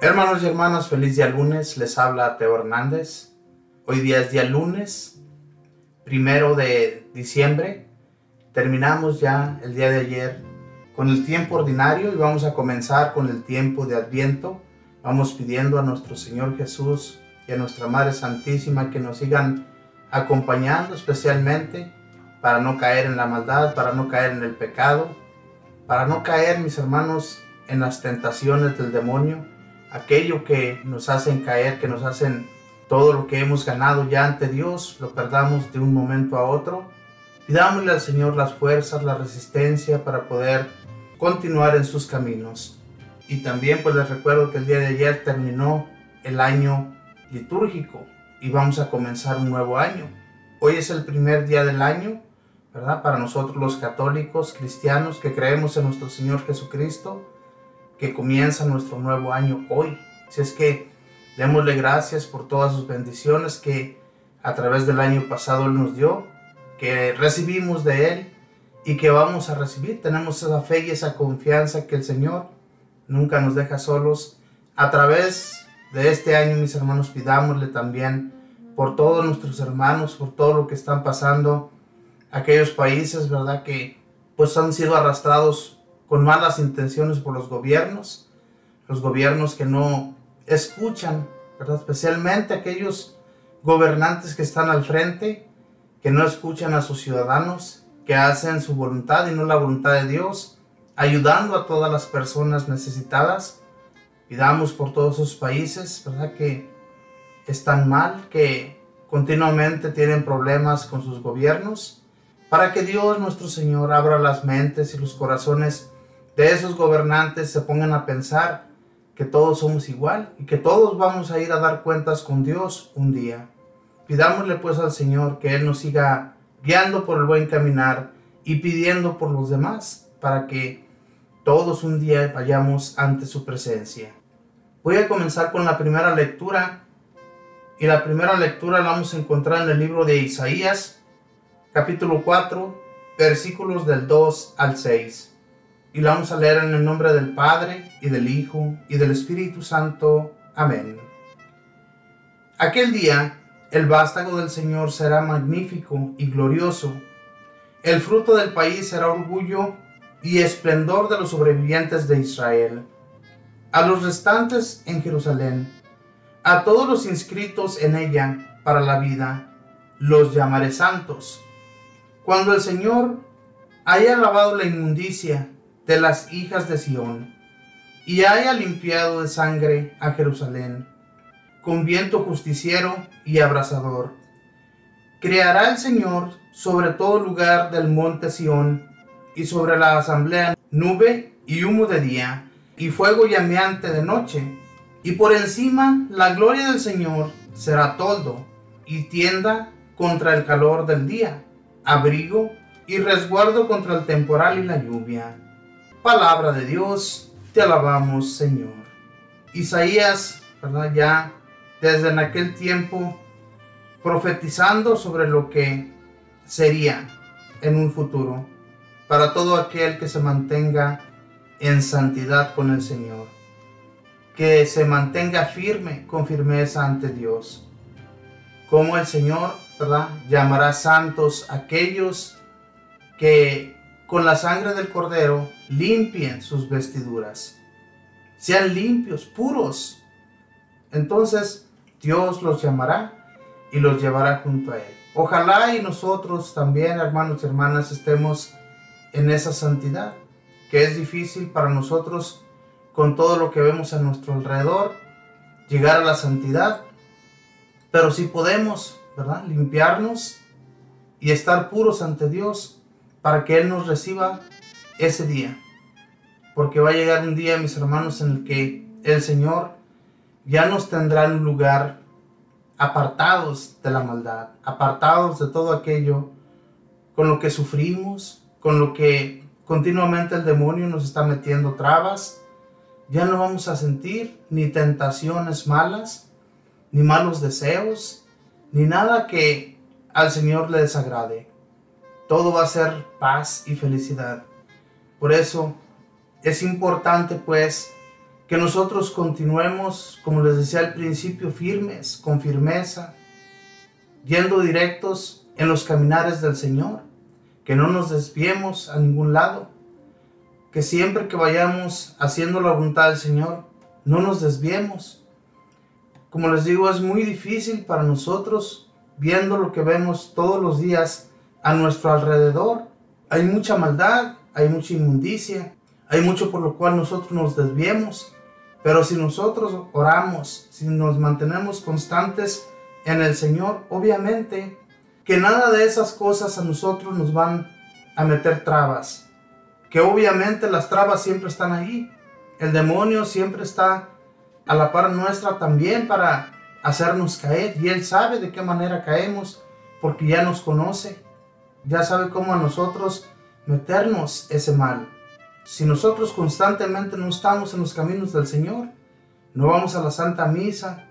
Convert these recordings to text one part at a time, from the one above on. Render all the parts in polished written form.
Hermanos y hermanas, feliz día lunes, les habla Teo Hernández. Hoy día es día lunes, 1 de diciembre. Terminamos ya el día de ayer con el tiempo ordinario y vamos a comenzar con el tiempo de Adviento. Vamos pidiendo a nuestro Señor Jesús y a nuestra Madre Santísima que nos sigan acompañando especialmente para no caer en la maldad, para no caer en el pecado, para no caer, mis hermanos, en las tentaciones del demonio, aquello que nos hacen caer, que nos hacen todo lo que hemos ganado ya ante Dios, lo perdamos de un momento a otro. Pidámosle al Señor las fuerzas, la resistencia para poder continuar en sus caminos. Y también pues les recuerdo que el día de ayer terminó el año litúrgico y vamos a comenzar un nuevo año. Hoy es el primer día del año, ¿verdad? Para nosotros los católicos, cristianos que creemos en nuestro Señor Jesucristo, que comienza nuestro nuevo año hoy. Así es que démosle gracias por todas sus bendiciones que a través del año pasado Él nos dio, que recibimos de Él y que vamos a recibir. Tenemos esa fe y esa confianza que el Señor nunca nos deja solos. A través de este año, mis hermanos, pidámosle también por todos nuestros hermanos, por todo lo que están pasando, aquellos países, ¿verdad?, que pues han sido arrastrados con malas intenciones por los gobiernos que no escuchan, ¿verdad? Especialmente aquellos gobernantes que están al frente, que no escuchan a sus ciudadanos, que hacen su voluntad y no la voluntad de Dios, ayudando a todas las personas necesitadas. Pidamos por todos esos países, ¿verdad?, que están mal, que continuamente tienen problemas con sus gobiernos, para que Dios nuestro Señor abra las mentes y los corazones de esos gobernantes, se pongan a pensar que todos somos igual y que todos vamos a ir a dar cuentas con Dios un día. Pidámosle pues al Señor que Él nos siga guiando por el buen caminar y pidiendo por los demás para que todos un día vayamos ante su presencia. Voy a comenzar con la primera lectura, y la primera lectura la vamos a encontrar en el libro de Isaías, capítulo 4, versículos del 2 al 6. Y la vamos a leer en el nombre del Padre, y del Hijo, y del Espíritu Santo. Amén. Aquel día, el vástago del Señor será magnífico y glorioso. El fruto del país será orgullo y esplendor de los sobrevivientes de Israel. A los restantes en Jerusalén, a todos los inscritos en ella para la vida, los llamaré santos. Cuando el Señor haya lavado la inmundicia de las hijas de Sión, y haya limpiado de sangre a Jerusalén, con viento justiciero y abrasador, creará el Señor sobre todo lugar del monte Sión, y sobre la asamblea nube y humo de día, y fuego llameante de noche, y por encima la gloria del Señor será toldo, y tienda contra el calor del día, abrigo y resguardo contra el temporal y la lluvia. Palabra de Dios, te alabamos, Señor. Isaías, ¿verdad?, ya desde en aquel tiempo profetizando sobre lo que sería en un futuro para todo aquel que se mantenga en santidad con el Señor, que se mantenga firme, con firmeza ante Dios. Como el Señor, ¿verdad?, llamará santos aquellos que con la sangre del Cordero limpien sus vestiduras, sean limpios, puros. Entonces Dios los llamará y los llevará junto a Él. Ojalá y nosotros también, hermanos y hermanas, estemos en esa santidad, que es difícil para nosotros con todo lo que vemos a nuestro alrededor, llegar a la santidad, pero si podemos, ¿verdad?, limpiarnos y estar puros ante Dios, para que Él nos reciba ese día. Porque va a llegar un día, mis hermanos, en el que el Señor ya nos tendrá en un lugar apartados de la maldad, apartados de todo aquello con lo que sufrimos, con lo que continuamente el demonio nos está metiendo trabas. Ya no vamos a sentir ni tentaciones malas, ni malos deseos, ni nada que al Señor le desagrade. Todo va a ser paz y felicidad. Por eso es importante pues que nosotros continuemos, como les decía al principio, firmes, con firmeza, yendo directos en los caminares del Señor, que no nos desviemos a ningún lado, que siempre que vayamos haciendo la voluntad del Señor, no nos desviemos. Como les digo, es muy difícil para nosotros, viendo lo que vemos todos los días a nuestro alrededor. Hay mucha maldad, hay mucha inmundicia, hay mucho por lo cual nosotros nos desviemos. Pero si nosotros oramos, si nos mantenemos constantes en el Señor, obviamente que nada de esas cosas a nosotros nos van a meter trabas. Que obviamente las trabas siempre están ahí. El demonio siempre está a la par nuestra también para hacernos caer. Y él sabe de qué manera caemos, porque ya nos conoce. Ya sabe cómo a nosotros meternos ese mal. Si nosotros constantemente no estamos en los caminos del Señor, no vamos a la Santa Misa,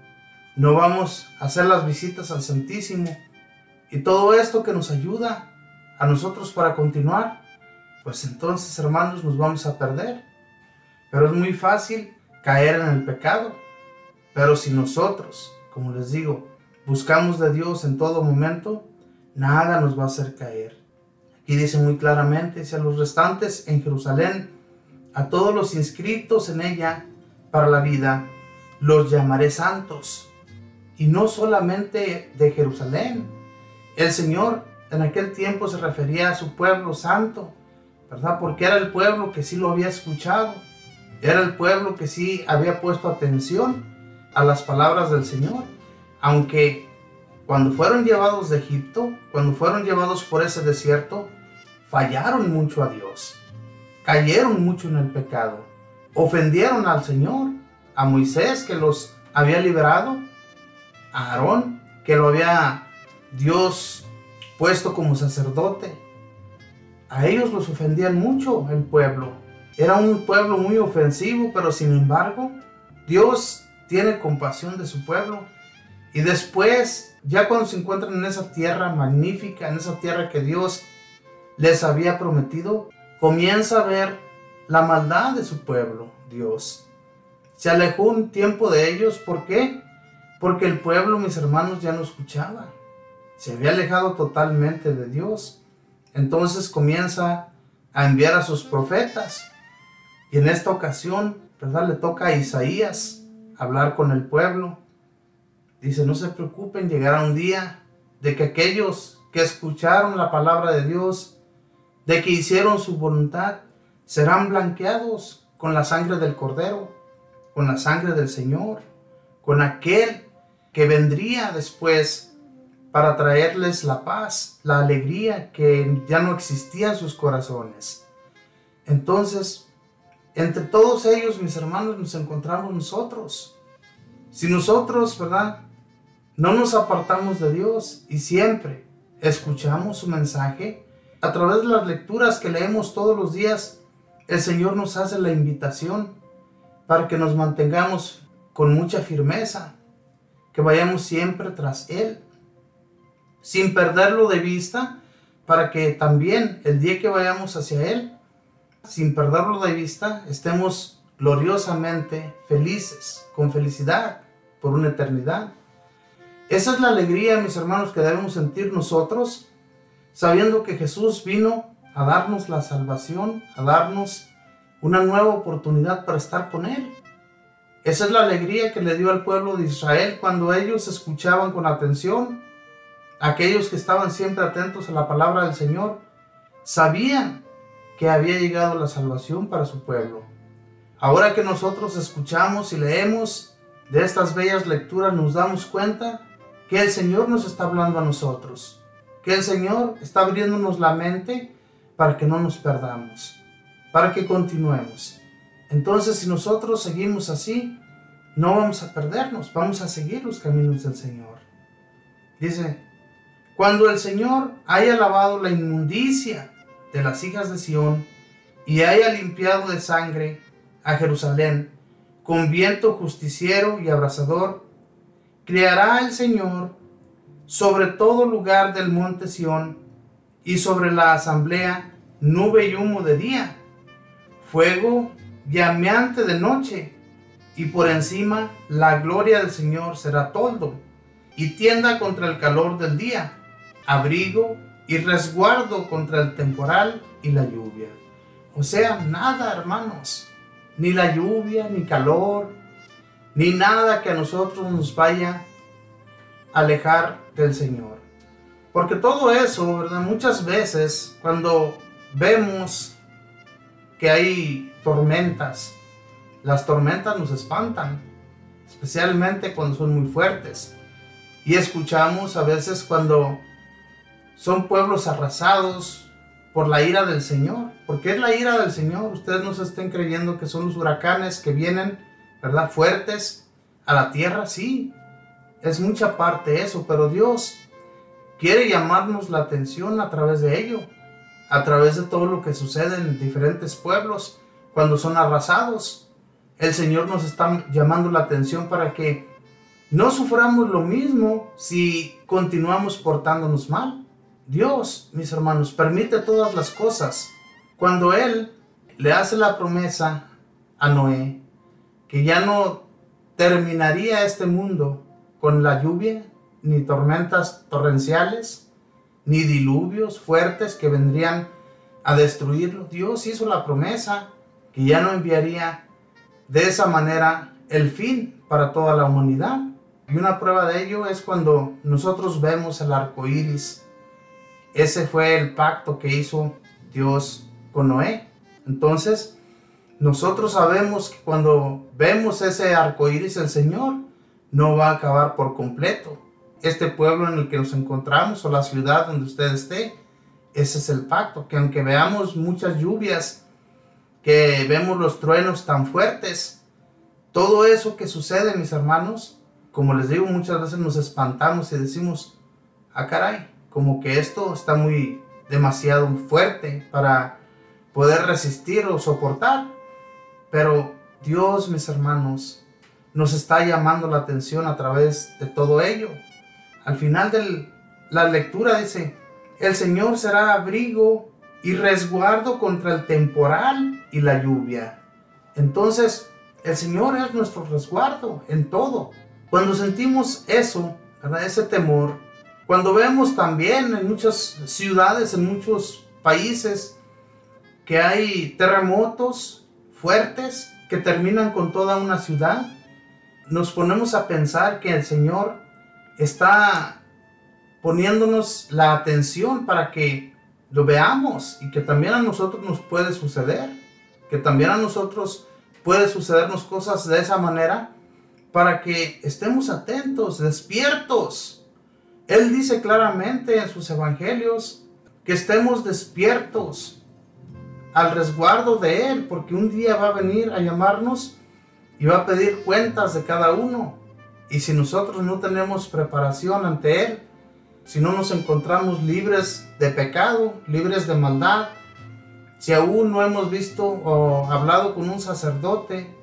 no vamos a hacer las visitas al Santísimo, y todo esto que nos ayuda a nosotros para continuar, pues entonces, hermanos, nos vamos a perder. Pero es muy fácil caer en el pecado. Pero si nosotros, como les digo, buscamos de Dios en todo momento, nada nos va a hacer caer. Aquí dice muy claramente, dice: a los restantes en Jerusalén, a todos los inscritos en ella para la vida, los llamaré santos. Y no solamente de Jerusalén. El Señor en aquel tiempo se refería a su pueblo santo, ¿verdad? Porque era el pueblo que sí lo había escuchado. Era el pueblo que sí había puesto atención a las palabras del Señor. Aunque cuando fueron llevados de Egipto, cuando fueron llevados por ese desierto, fallaron mucho a Dios, cayeron mucho en el pecado, ofendieron al Señor, a Moisés que los había liberado, a Aarón que lo había Dios puesto como sacerdote. A ellos los ofendían mucho el pueblo. Era un pueblo muy ofensivo, pero sin embargo, Dios tiene compasión de su pueblo. Y después, ya cuando se encuentran en esa tierra magnífica, en esa tierra que Dios les había prometido, comienza a ver la maldad de su pueblo, Dios. Se alejó un tiempo de ellos. ¿Por qué? Porque el pueblo, mis hermanos, ya no escuchaba. Se había alejado totalmente de Dios. Entonces comienza a enviar a sus profetas. Y en esta ocasión, ¿verdad?, le toca a Isaías hablar con el pueblo. Dice: no se preocupen, llegará un día de que aquellos que escucharon la palabra de Dios, de que hicieron su voluntad, serán blanqueados con la sangre del Cordero, con la sangre del Señor, con aquel que vendría después para traerles la paz, la alegría que ya no existía en sus corazones. Entonces, entre todos ellos, mis hermanos, nos encontramos nosotros. Si nosotros, ¿verdad?, no nos apartamos de Dios y siempre escuchamos su mensaje, a través de las lecturas que leemos todos los días, el Señor nos hace la invitación para que nos mantengamos con mucha firmeza, que vayamos siempre tras Él, sin perderlo de vista, para que también el día que vayamos hacia Él, sin perderlo de vista, estemos gloriosamente felices, con felicidad por una eternidad. Esa es la alegría, mis hermanos, que debemos sentir nosotros, sabiendo que Jesús vino a darnos la salvación, a darnos una nueva oportunidad para estar con Él. Esa es la alegría que le dio al pueblo de Israel cuando ellos escuchaban con atención. Aquellos que estaban siempre atentos a la palabra del Señor sabían que había llegado la salvación para su pueblo. Ahora que nosotros escuchamos y leemos de estas bellas lecturas, nos damos cuenta que el Señor nos está hablando a nosotros, que el Señor está abriéndonos la mente para que no nos perdamos, para que continuemos. Entonces, si nosotros seguimos así, no vamos a perdernos, vamos a seguir los caminos del Señor. Dice: cuando el Señor haya lavado la inmundicia de las hijas de Sión y haya limpiado de sangre a Jerusalén con viento justiciero y abrasador, criará el Señor sobre todo lugar del monte Sión y sobre la asamblea nube y humo de día, fuego llameante de noche, y por encima la gloria del Señor será toldo y tienda contra el calor del día, abrigo y resguardo contra el temporal y la lluvia. O sea, nada, hermanos, ni la lluvia, ni calor, ni nada que a nosotros nos vaya a alejar del Señor. Porque todo eso, ¿verdad? Muchas veces cuando vemos que hay tormentas, las tormentas nos espantan, especialmente cuando son muy fuertes. Y escuchamos a veces cuando son pueblos arrasados por la ira del Señor. Porque es la ira del Señor. Ustedes no se estén creyendo que son los huracanes que vienen, ¿verdad?, fuertes a la tierra. Sí, es mucha parte eso, pero Dios quiere llamarnos la atención a través de ello, a través de todo lo que sucede en diferentes pueblos cuando son arrasados. El Señor nos está llamando la atención para que no suframos lo mismo si continuamos portándonos mal. Dios, mis hermanos, permite todas las cosas. Cuando Él le hace la promesa a Noé que ya no terminaría este mundo con la lluvia, ni tormentas torrenciales, ni diluvios fuertes que vendrían a destruirlo, Dios hizo la promesa que ya no enviaría de esa manera el fin para toda la humanidad. Y una prueba de ello es cuando nosotros vemos el arco iris. Ese fue el pacto que hizo Dios con Noé. Entonces, nosotros sabemos que cuando vemos ese arco iris, el Señor no va a acabar por completo. Este pueblo en el que nos encontramos o la ciudad donde usted esté, ese es el pacto, que aunque veamos muchas lluvias, que vemos los truenos tan fuertes, todo eso que sucede, mis hermanos, como les digo, muchas veces nos espantamos y decimos, ah, caray, como que esto está demasiado fuerte para poder resistir o soportar. Pero Dios, mis hermanos, nos está llamando la atención a través de todo ello. Al final de la lectura dice, el Señor será abrigo y resguardo contra el temporal y la lluvia. Entonces, el Señor es nuestro resguardo en todo. Cuando sentimos eso, ¿verdad?, ese temor, cuando vemos también en muchas ciudades, en muchos países, que hay terremotos fuertes que terminan con toda una ciudad, nos ponemos a pensar que el Señor está poniéndonos la atención para que lo veamos y que también a nosotros nos puede suceder, que también a nosotros puede sucedernos cosas de esa manera, para que estemos atentos, despiertos. Él dice claramente en sus evangelios que estemos despiertos al resguardo de Él, porque un día va a venir a llamarnos y va a pedir cuentas de cada uno. Y si nosotros no tenemos preparación ante Él, si no nos encontramos libres de pecado, libres de maldad, si aún no hemos visto o hablado con un sacerdote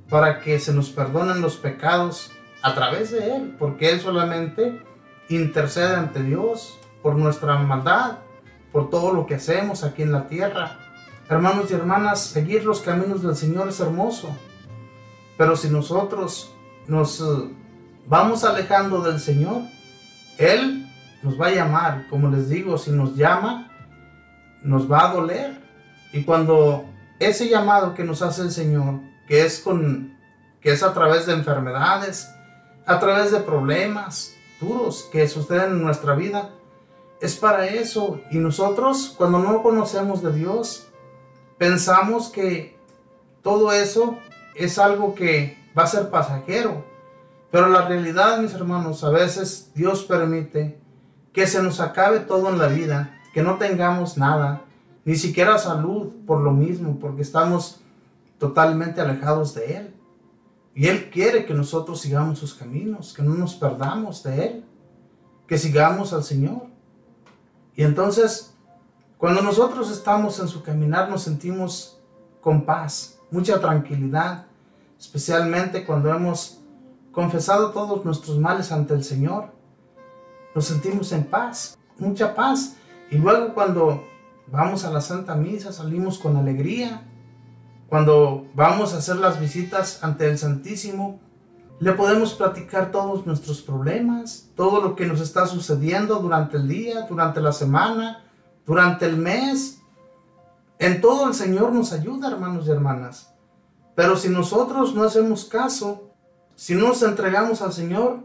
para que se nos perdonen los pecados a través de Él, porque Él solamente intercede ante Dios por nuestra maldad, por todo lo que hacemos aquí en la tierra. Hermanos y hermanas, seguir los caminos del Señor es hermoso, pero si nosotros nos vamos alejando del Señor, Él nos va a llamar. Como les digo, si nos llama, nos va a doler. Y cuando ese llamado que nos hace el Señor, que es a través de enfermedades, a través de problemas duros que suceden en nuestra vida, es para eso. Y nosotros, cuando no conocemos de Dios, pensamos que todo eso es algo que va a ser pasajero. Pero la realidad, mis hermanos, a veces Dios permite que se nos acabe todo en la vida, que no tengamos nada, ni siquiera salud, por lo mismo, porque estamos totalmente alejados de Él. Y Él quiere que nosotros sigamos sus caminos, que no nos perdamos de Él, que sigamos al Señor. Y entonces, cuando nosotros estamos en su caminar, nos sentimos con paz, mucha tranquilidad, especialmente cuando hemos confesado todos nuestros males ante el Señor. Nos sentimos en paz, mucha paz. Y luego cuando vamos a la Santa Misa, salimos con alegría, Cuando vamos a hacer las visitas ante el Santísimo, le podemos platicar todos nuestros problemas, todo lo que nos está sucediendo durante el día, durante la semana, durante el mes. En todo el Señor nos ayuda, hermanos y hermanas. Pero si nosotros no hacemos caso, si no nos entregamos al Señor,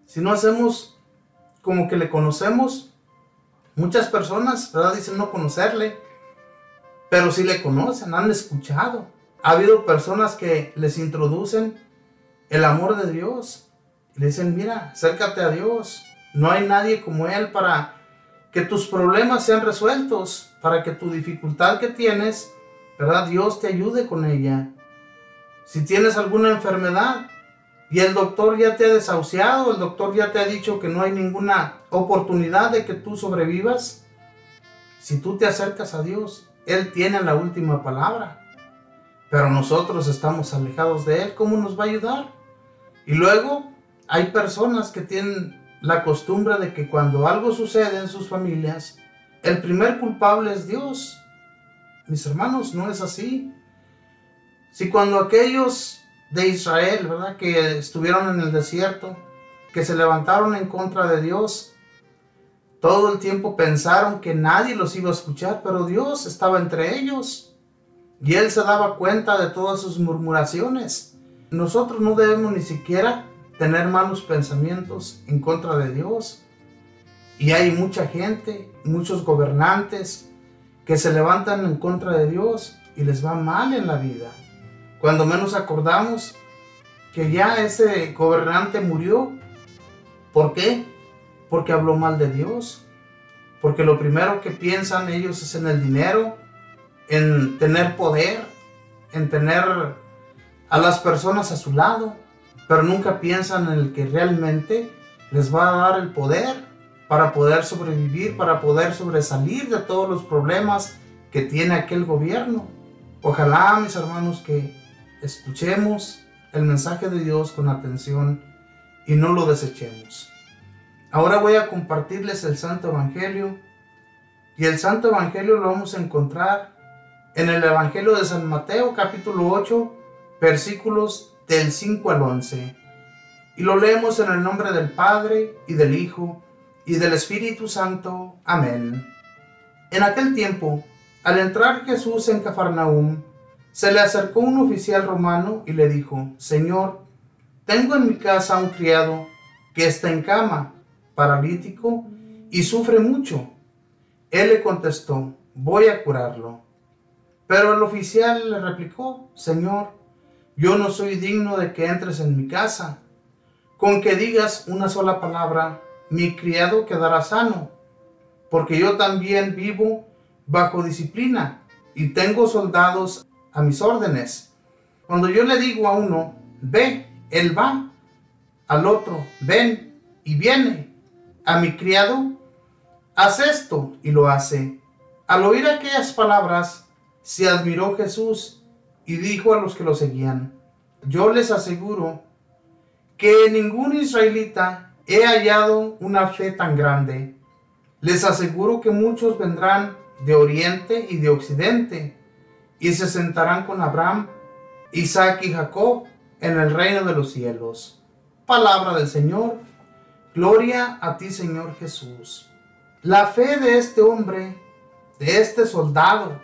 si no hacemos como que le conocemos, muchas personas, ¿verdad?, dicen no conocerle, pero sí le conocen, han escuchado. Ha habido personas que les introducen el amor de Dios y le dicen, mira, acércate a Dios. No hay nadie como Él para que tus problemas sean resueltos, para que tu dificultad que tienes, ¿verdad?, Dios te ayude con ella. Si tienes alguna enfermedad y el doctor ya te ha desahuciado, el doctor ya te ha dicho que no hay ninguna oportunidad de que tú sobrevivas, si tú te acercas a Dios, Él tiene la última palabra. Pero nosotros estamos alejados de Él, ¿cómo nos va a ayudar? Y luego hay personas que tienen la costumbre de que cuando algo sucede en sus familias, el primer culpable es Dios. Mis hermanos, no es así. Si cuando aquellos de Israel, ¿verdad?, que estuvieron en el desierto, que se levantaron en contra de Dios, todo el tiempo pensaron que nadie los iba a escuchar, pero Dios estaba entre ellos y Él se daba cuenta de todas sus murmuraciones. Nosotros no debemos ni siquiera tener malos pensamientos en contra de Dios. Y hay mucha gente, muchos gobernantes que se levantan en contra de Dios y les va mal en la vida. Cuando menos acordamos que ya ese gobernante murió. ¿Por qué? Porque habló mal de Dios. Porque lo primero que piensan ellos es en el dinero, en tener poder, en tener a las personas a su lado, pero nunca piensan en el que realmente les va a dar el poder para poder sobrevivir, para poder sobresalir de todos los problemas que tiene aquel gobierno. Ojalá, mis hermanos, que escuchemos el mensaje de Dios con atención y no lo desechemos. Ahora voy a compartirles el Santo Evangelio, y el Santo Evangelio lo vamos a encontrar en el Evangelio de San Mateo, capítulo 8, versículos del 5 al 11. Y lo leemos en el nombre del Padre, y del Hijo, y del Espíritu Santo. Amén. En aquel tiempo, al entrar Jesús en Cafarnaúm, se le acercó un oficial romano y le dijo, Señor, tengo en mi casa un criado que está en cama, paralítico, y sufre mucho. Él le contestó, voy a curarlo. Pero el oficial le replicó, Señor, yo no soy digno de que entres en mi casa. Con que digas una sola palabra, mi criado quedará sano, porque yo también vivo bajo disciplina y tengo soldados a mis órdenes. Cuando yo le digo a uno, ve, él va, al otro, ven, y viene. A mi criado, haz esto, y lo hace. Al oír aquellas palabras, se admiró Jesús y dijo a los que lo seguían, yo les aseguro que en ningún israelita he hallado una fe tan grande. Les aseguro que muchos vendrán de oriente y de occidente y se sentarán con Abraham, Isaac y Jacob en el reino de los cielos. Palabra del Señor. Gloria a ti, Señor Jesús. La fe de este hombre, de este soldado,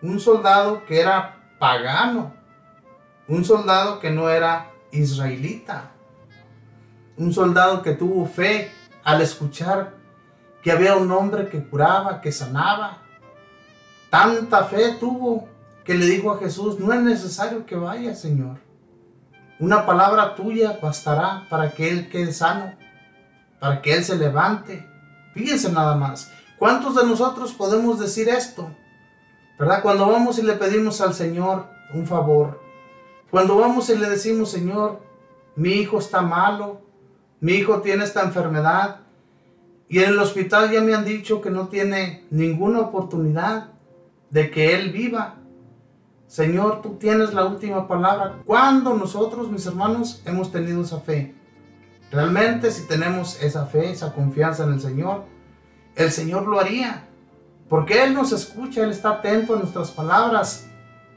un soldado que era pagano, un soldado que no era israelita, un soldado que tuvo fe al escuchar que había un hombre que curaba, que sanaba. Tanta fe tuvo que le dijo a Jesús, no es necesario que vaya, Señor. Una palabra tuya bastará para que él quede sano, para que él se levante. Fíjense nada más, ¿cuántos de nosotros podemos decir esto? ¿Verdad? Cuando vamos y le pedimos al Señor un favor, cuando vamos y le decimos, Señor, mi hijo está malo, mi hijo tiene esta enfermedad, y en el hospital ya me han dicho que no tiene ninguna oportunidad de que él viva. Señor, tú tienes la última palabra. ¿Cuándo nosotros, mis hermanos, hemos tenido esa fe? Realmente, si tenemos esa fe, esa confianza en el Señor lo haría. Porque Él nos escucha, Él está atento a nuestras palabras.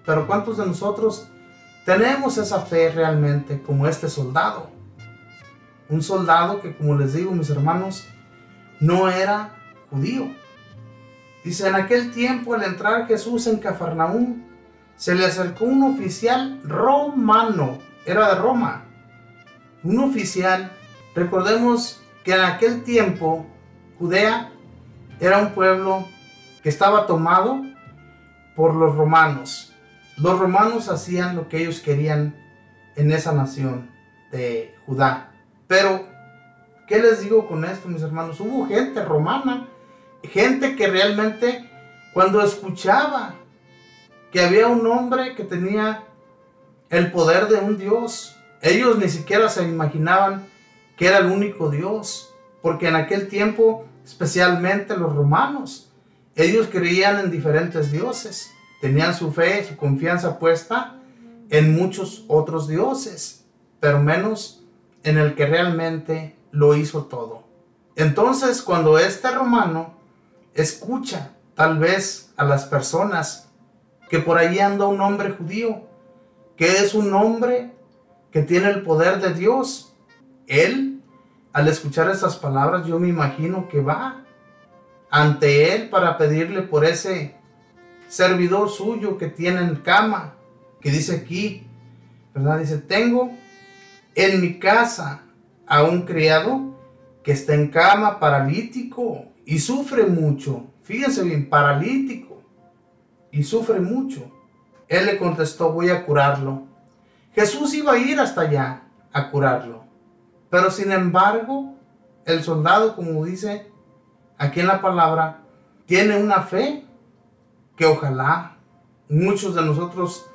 pero ¿cuántos de nosotros tenemos esa fe realmente como este soldado? Un soldado que, como les digo, mis hermanos, no era judío. Dice, en aquel tiempo, al entrar Jesús en Cafarnaúm, se le acercó un oficial romano, era de Roma, un oficial. Recordemos que en aquel tiempo Judea era un pueblo que estaba tomado por los romanos. Los romanos hacían lo que ellos querían en esa nación de Judá. Pero, ¿qué les digo con esto, mis hermanos? Hubo gente romana, gente que realmente, cuando escuchaba que había un hombre que tenía el poder de un Dios, ellos ni siquiera se imaginaban que era el único Dios, porque en aquel tiempo, especialmente los romanos, ellos creían en diferentes dioses, tenían su fe, su confianza puesta en muchos otros dioses, pero menos en el que realmente lo hizo todo. Entonces, cuando este romano escucha tal vez a las personas que por ahí anda un hombre judío, que es un hombre que tiene el poder de Dios, él, al escuchar esas palabras, yo me imagino que va ante él para pedirle por ese servidor suyo que tiene en cama, que dice aquí, ¿verdad? Dice, tengo en mi casa a un criado que está en cama, paralítico, y sufre mucho. Fíjense bien, paralítico, y sufre mucho. Él le contestó, voy a curarlo. Jesús iba a ir hasta allá a curarlo. Pero sin embargo, el soldado, como dice aquí en la palabra, tiene una fe que ojalá muchos de nosotros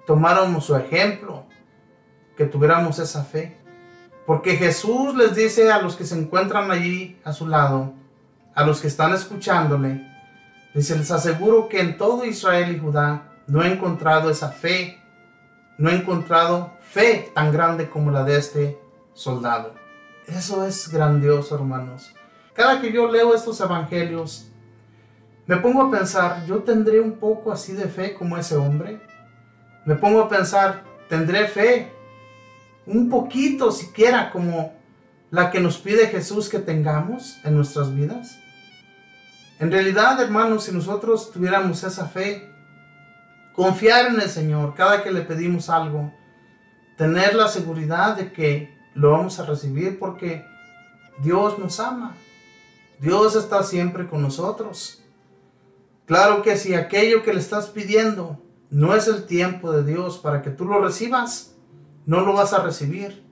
tomáramos su ejemplo, que tuviéramos esa fe. Porque Jesús les dice a los que se encuentran allí a su lado, a los que están escuchándole, dice, les aseguro que en todo Israel y Judá no he encontrado esa fe, no he encontrado fe tan grande como la de este soldado. Eso es grandioso, hermanos. Cada que yo leo estos evangelios, me pongo a pensar, ¿yo tendré un poco así de fe como ese hombre? Me pongo a pensar, ¿tendré fe un poquito siquiera como la que nos pide Jesús que tengamos en nuestras vidas? En realidad, hermanos, si nosotros tuviéramos esa fe, confiar en el Señor cada que le pedimos algo, tener la seguridad de que lo vamos a recibir porque Dios nos ama. Dios está siempre con nosotros. Claro que si aquello que le estás pidiendo no es el tiempo de Dios para que tú lo recibas, no lo vas a recibir.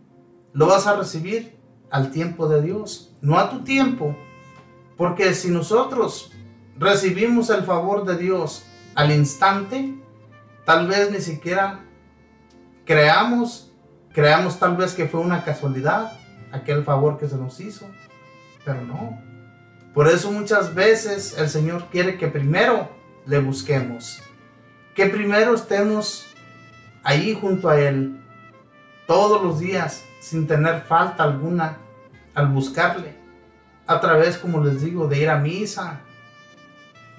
Lo vas a recibir al tiempo de Dios, no a tu tiempo. Porque si nosotros recibimos el favor de Dios al instante, tal vez ni siquiera creamos tal vez que fue una casualidad aquel favor que se nos hizo, pero no. Por eso muchas veces el Señor quiere que primero le busquemos, que primero estemos ahí junto a Él todos los días sin tener falta alguna al buscarle, a través, como les digo, de ir a misa,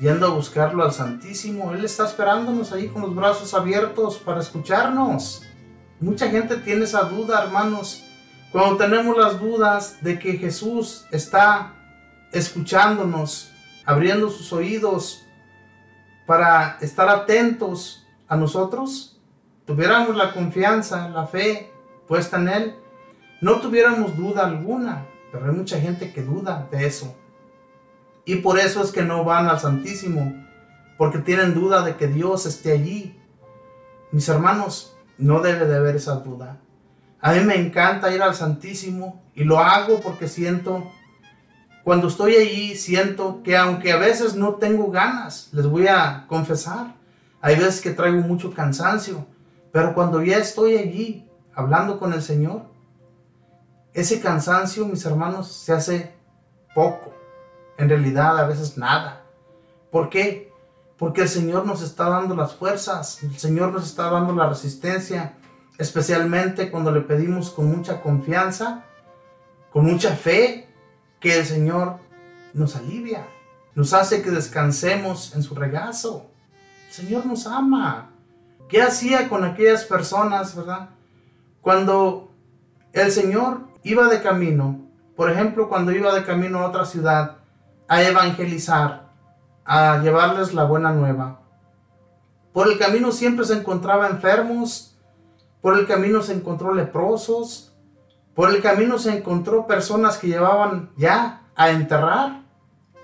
yendo a buscarlo al Santísimo. Él está esperándonos ahí con los brazos abiertos para escucharnos. Mucha gente tiene esa duda, hermanos. Cuando tenemos las dudas de que Jesús está escuchándonos, abriendo sus oídos para estar atentos a nosotros, tuviéramos la confianza, la fe puesta en Él, no tuviéramos duda alguna. Pero hay mucha gente que duda de eso. Y por eso es que no van al Santísimo, porque tienen duda de que Dios esté allí. Mis hermanos, no debe de haber esa duda. A mí me encanta ir al Santísimo y lo hago porque siento, cuando estoy allí, siento que aunque a veces no tengo ganas, les voy a confesar, hay veces que traigo mucho cansancio, pero cuando ya estoy allí hablando con el Señor, ese cansancio, mis hermanos, se hace poco. En realidad, a veces nada. ¿Por qué? Porque el Señor nos está dando las fuerzas. El Señor nos está dando la resistencia. Especialmente cuando le pedimos con mucha confianza, con mucha fe, que el Señor nos alivia. Nos hace que descansemos en su regazo. El Señor nos ama. ¿Qué hacía con aquellas personas, verdad? Cuando el Señor iba de camino, por ejemplo, cuando iba de camino a otra ciudad a evangelizar, a llevarles la buena nueva, por el camino siempre se encontraba enfermos, por el camino se encontró leprosos, por el camino se encontró personas que llevaban ya a enterrar,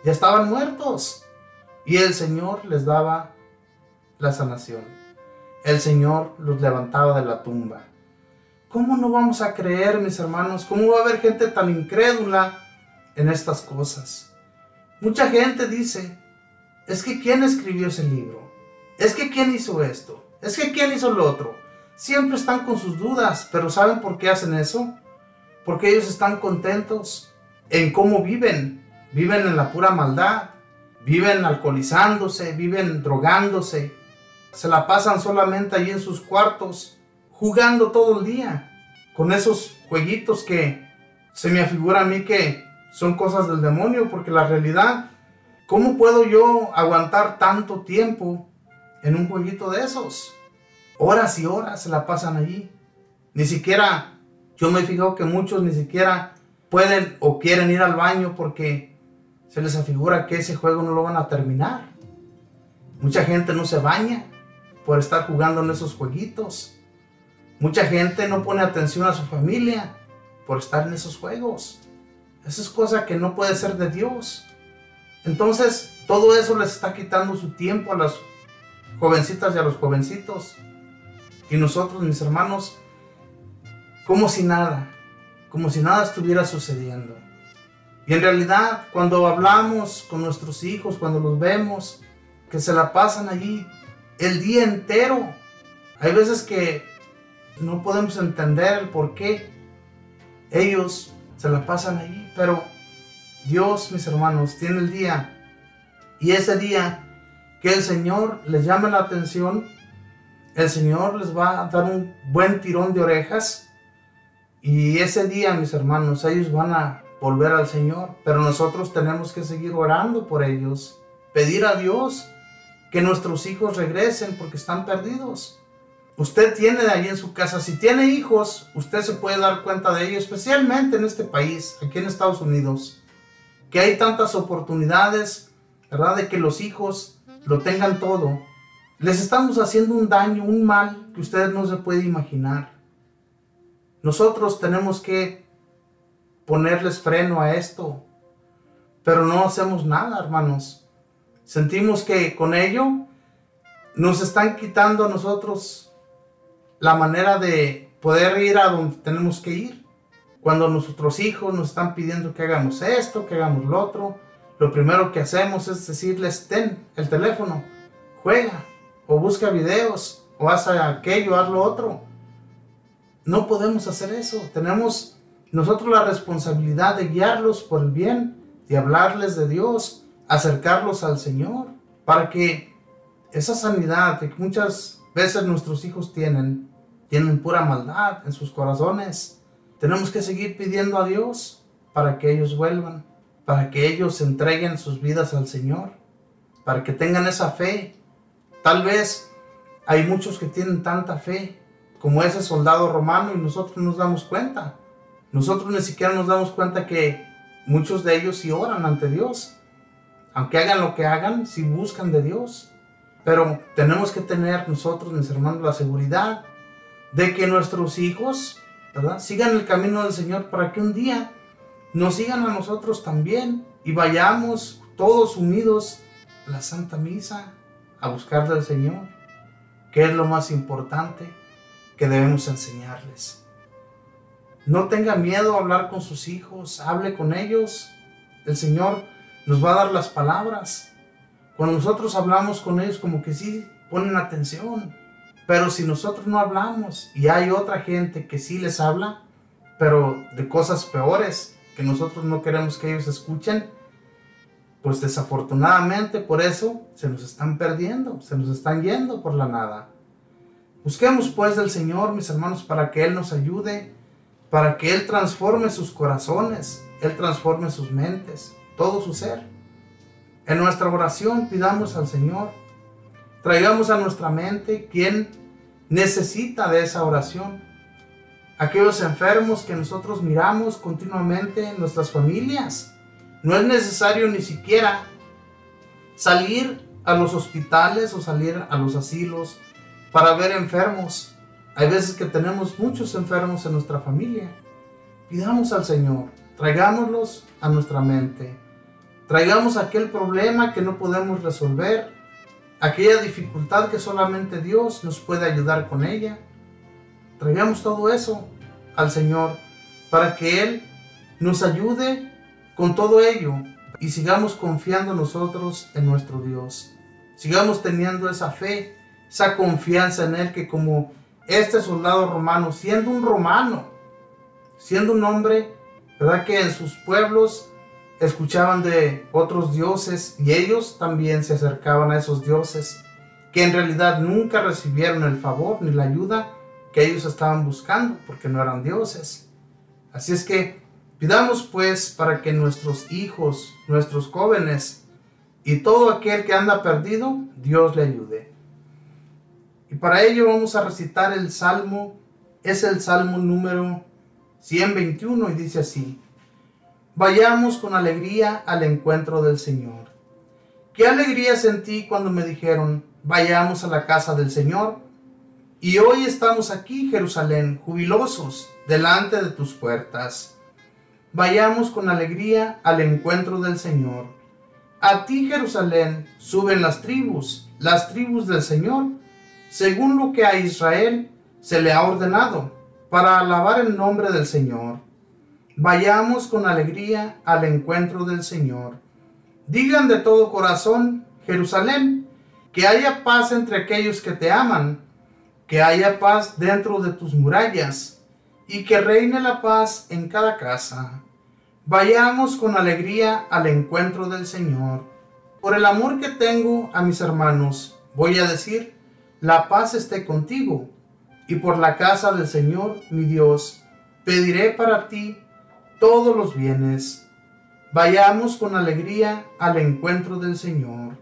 ya estaban muertos, y el Señor les daba la sanación. El Señor los levantaba de la tumba. ¿Cómo no vamos a creer, mis hermanos? ¿Cómo va a haber gente tan incrédula en estas cosas? Mucha gente dice, es que ¿quién escribió ese libro? Es que ¿quién hizo esto? Es que ¿quién hizo lo otro? Siempre están con sus dudas, pero ¿saben por qué hacen eso? Porque ellos están contentos en cómo viven. Viven en la pura maldad, viven alcoholizándose, viven drogándose, se la pasan solamente allí en sus cuartos, jugando todo el día, con esos jueguitos que se me afigura a mí que son cosas del demonio, porque la realidad, ¿cómo puedo yo aguantar tanto tiempo en un jueguito de esos? Horas y horas se la pasan allí. Ni siquiera, yo me he fijado que muchos ni siquiera pueden o quieren ir al baño porque se les afigura que ese juego no lo van a terminar. Mucha gente no se baña por estar jugando en esos jueguitos. Mucha gente no pone atención a su familia por estar en esos juegos. Eso es cosa que no puede ser de Dios. Entonces, todo eso les está quitando su tiempo a las jovencitas y a los jovencitos. Y nosotros, mis hermanos, como si nada estuviera sucediendo. Y en realidad, cuando hablamos con nuestros hijos, cuando los vemos, que se la pasan allí el día entero, hay veces que no podemos entender el por qué ellos se la pasan allí, pero Dios, mis hermanos, tiene el día, y ese día que el Señor les llame la atención, el Señor les va a dar un buen tirón de orejas, y ese día, mis hermanos, ellos van a volver al Señor, pero nosotros tenemos que seguir orando por ellos, pedir a Dios que nuestros hijos regresen porque están perdidos. Usted tiene allí en su casa, si tiene hijos, usted se puede dar cuenta de ello, especialmente en este país, aquí en Estados Unidos, que hay tantas oportunidades, ¿verdad?, de que los hijos lo tengan todo. Les estamos haciendo un daño, un mal que ustedes no se pueden imaginar. Nosotros tenemos que ponerles freno a esto, pero no hacemos nada, hermanos. Sentimos que con ello nos están quitando a nosotros la manera de poder ir a donde tenemos que ir. Cuando nuestros hijos nos están pidiendo que hagamos esto, que hagamos lo otro, lo primero que hacemos es decirles, ten el teléfono, juega, o busca videos, o haz aquello, haz lo otro. No podemos hacer eso. Tenemos nosotros la responsabilidad de guiarlos por el bien, de hablarles de Dios, acercarlos al Señor, para que esa sanidad que muchas veces nuestros hijos tienen pura maldad en sus corazones. Tenemos que seguir pidiendo a Dios para que ellos vuelvan, para que ellos entreguen sus vidas al Señor, para que tengan esa fe. Tal vez hay muchos que tienen tanta fe como ese soldado romano y nosotros no nos damos cuenta. Nosotros ni siquiera nos damos cuenta que muchos de ellos sí oran ante Dios. Aunque hagan lo que hagan, sí buscan de Dios. Pero tenemos que tener nosotros, mis hermanos, la seguridad de que nuestros hijos, ¿verdad?, sigan el camino del Señor para que un día nos sigan a nosotros también y vayamos todos unidos a la Santa Misa a buscar del Señor, que es lo más importante que debemos enseñarles. No tenga miedo a hablar con sus hijos, hable con ellos. El Señor nos va a dar las palabras. Cuando nosotros hablamos con ellos, como que sí ponen atención. Pero si nosotros no hablamos y hay otra gente que sí les habla, pero de cosas peores que nosotros no queremos que ellos escuchen, pues desafortunadamente por eso se nos están perdiendo, se nos están yendo por la nada. Busquemos pues del Señor, mis hermanos, para que Él nos ayude, para que Él transforme sus corazones, Él transforme sus mentes, todo su ser. En nuestra oración pidamos al Señor, traigamos a nuestra mente quién necesita de esa oración. Aquellos enfermos que nosotros miramos continuamente en nuestras familias, no es necesario ni siquiera salir a los hospitales o salir a los asilos para ver enfermos. Hay veces que tenemos muchos enfermos en nuestra familia. Pidamos al Señor, traigámoslos a nuestra mente. Traigamos aquel problema que no podemos resolver, aquella dificultad que solamente Dios nos puede ayudar con ella. Traigamos todo eso al Señor para que Él nos ayude con todo ello y sigamos confiando nosotros en nuestro Dios. Sigamos teniendo esa fe, esa confianza en Él, que como este soldado romano, siendo un romano, siendo un hombre, ¿verdad?, que en sus pueblos escuchaban de otros dioses y ellos también se acercaban a esos dioses, que en realidad nunca recibieron el favor ni la ayuda que ellos estaban buscando, porque no eran dioses. Así es que pidamos pues para que nuestros hijos, nuestros jóvenes y todo aquel que anda perdido, Dios le ayude. Y para ello vamos a recitar el Salmo, es el Salmo número 121 y dice así: vayamos con alegría al encuentro del Señor. Qué alegría sentí cuando me dijeron, vayamos a la casa del Señor. Y hoy estamos aquí, Jerusalén, jubilosos delante de tus puertas. Vayamos con alegría al encuentro del Señor. A ti, Jerusalén, suben las tribus del Señor, según lo que a Israel se le ha ordenado, para alabar el nombre del Señor. Vayamos con alegría al encuentro del Señor. Digan de todo corazón, Jerusalén, que haya paz entre aquellos que te aman, que haya paz dentro de tus murallas, y que reine la paz en cada casa. Vayamos con alegría al encuentro del Señor. Por el amor que tengo a mis hermanos, voy a decir, la paz esté contigo, y por la casa del Señor, mi Dios, pediré para ti todos los bienes. Vayamos con alegría al encuentro del Señor.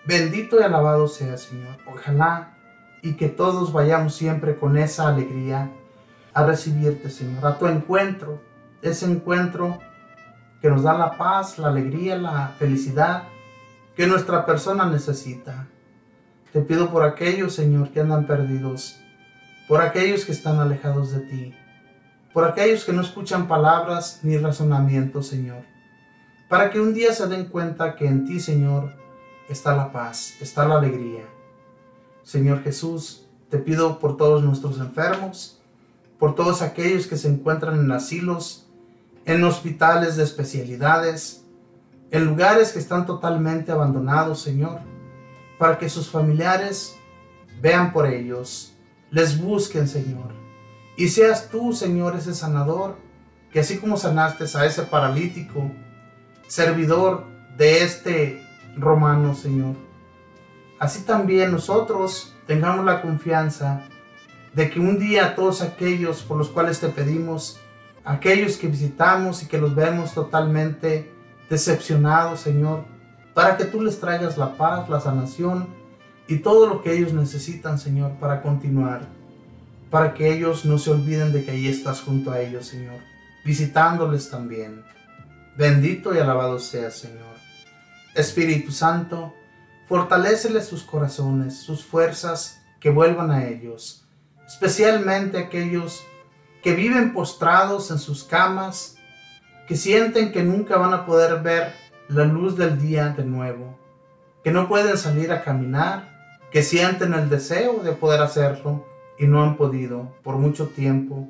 Bendito y alabado sea, Señor. Ojalá y que todos vayamos siempre con esa alegría a recibirte, Señor, a tu encuentro, ese encuentro que nos da la paz, la alegría, la felicidad que nuestra persona necesita. Te pido por aquellos, Señor, que andan perdidos, por aquellos que están alejados de ti, por aquellos que no escuchan palabras ni razonamientos, Señor, para que un día se den cuenta que en ti, Señor, está la paz, está la alegría. Señor Jesús, te pido por todos nuestros enfermos, por todos aquellos que se encuentran en asilos, en hospitales de especialidades, en lugares que están totalmente abandonados, Señor, para que sus familiares vean por ellos, les busquen, Señor, y seas tú, Señor, ese sanador, que así como sanaste a ese paralítico, servidor de este romano, Señor, así también nosotros tengamos la confianza de que un día todos aquellos por los cuales te pedimos, aquellos que visitamos y que los vemos totalmente decepcionados, Señor, para que tú les traigas la paz, la sanación y todo lo que ellos necesitan, Señor, para continuar, para que ellos no se olviden de que ahí estás junto a ellos, Señor, visitándoles también. Bendito y alabado seas, Señor. Espíritu Santo, fortaléceles sus corazones, sus fuerzas, que vuelvan a ellos, especialmente aquellos que viven postrados en sus camas, que sienten que nunca van a poder ver la luz del día de nuevo, que no pueden salir a caminar, que sienten el deseo de poder hacerlo y no han podido por mucho tiempo,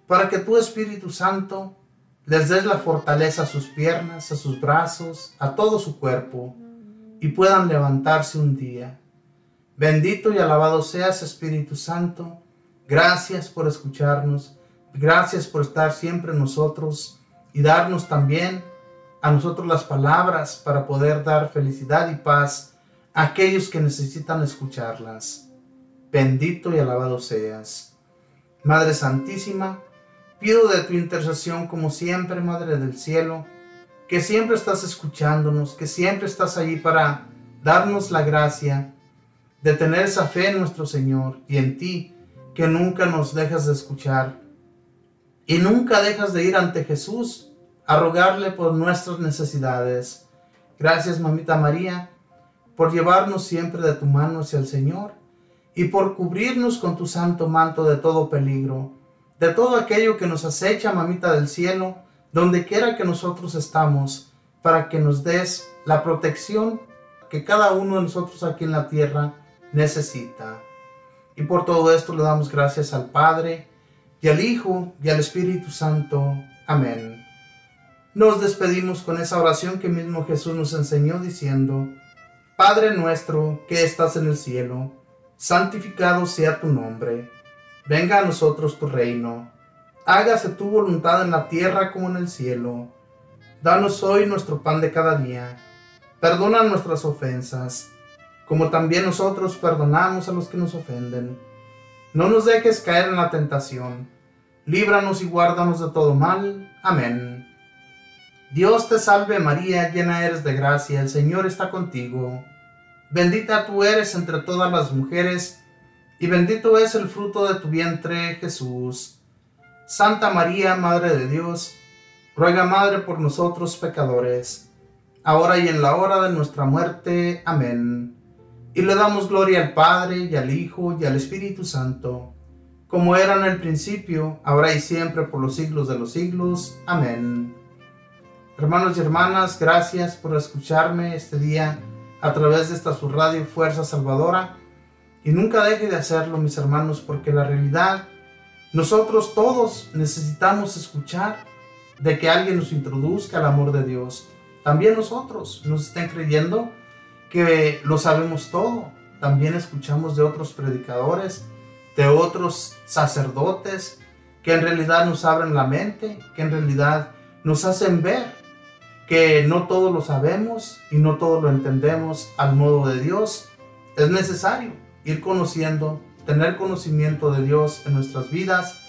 para que tu Espíritu Santo les des la fortaleza a sus piernas, a sus brazos, a todo su cuerpo, y puedan levantarse un día. Bendito y alabado seas, Espíritu Santo. Gracias por escucharnos, gracias por estar siempre en nosotros y darnos también a nosotros las palabras para poder dar felicidad y paz a aquellos que necesitan escucharlas. Bendito y alabado seas. Madre Santísima, pido de tu intercesión como siempre, Madre del Cielo, que siempre estás escuchándonos, que siempre estás allí para darnos la gracia de tener esa fe en nuestro Señor y en ti, que nunca nos dejas de escuchar y nunca dejas de ir ante Jesús a rogarle por nuestras necesidades. Gracias, Mamita María, por llevarnos siempre de tu mano hacia el Señor y por cubrirnos con tu santo manto de todo peligro, de todo aquello que nos acecha, Mamita del cielo, donde quiera que nosotros estamos, para que nos des la protección que cada uno de nosotros aquí en la tierra necesita. Y por todo esto le damos gracias al Padre, y al Hijo, y al Espíritu Santo. Amén. Nos despedimos con esa oración que mismo Jesús nos enseñó diciendo: Padre nuestro que estás en el cielo, santificado sea tu nombre. Venga a nosotros tu reino. Hágase tu voluntad en la tierra como en el cielo. Danos hoy nuestro pan de cada día. Perdona nuestras ofensas, como también nosotros perdonamos a los que nos ofenden. No nos dejes caer en la tentación. Líbranos y guárdanos de todo mal. Amén. Dios te salve María, llena eres de gracia, el Señor está contigo. Bendita tú eres entre todas las mujeres, y bendito es el fruto de tu vientre, Jesús. Santa María, Madre de Dios, ruega, Madre, por nosotros pecadores, ahora y en la hora de nuestra muerte. Amén. Y le damos gloria al Padre, y al Hijo, y al Espíritu Santo, como era en el principio, ahora y siempre, por los siglos de los siglos. Amén. Hermanos y hermanas, gracias por escucharme este día a través de esta su radio Fuerza Salvadora. Y nunca deje de hacerlo, mis hermanos, porque la realidad, nosotros todos necesitamos escuchar de que alguien nos introduzca al amor de Dios. También nosotros nos estén creyendo que lo sabemos todo. También escuchamos de otros predicadores, de otros sacerdotes, que en realidad nos abren la mente, que en realidad nos hacen ver que no todo lo sabemos y no todo lo entendemos al modo de Dios. Es necesario ir conociendo, tener conocimiento de Dios en nuestras vidas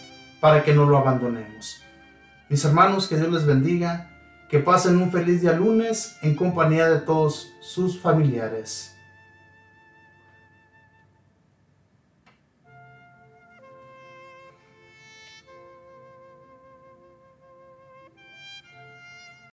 para que no lo abandonemos. Mis hermanos, que Dios les bendiga, que pasen un feliz día lunes en compañía de todos sus familiares.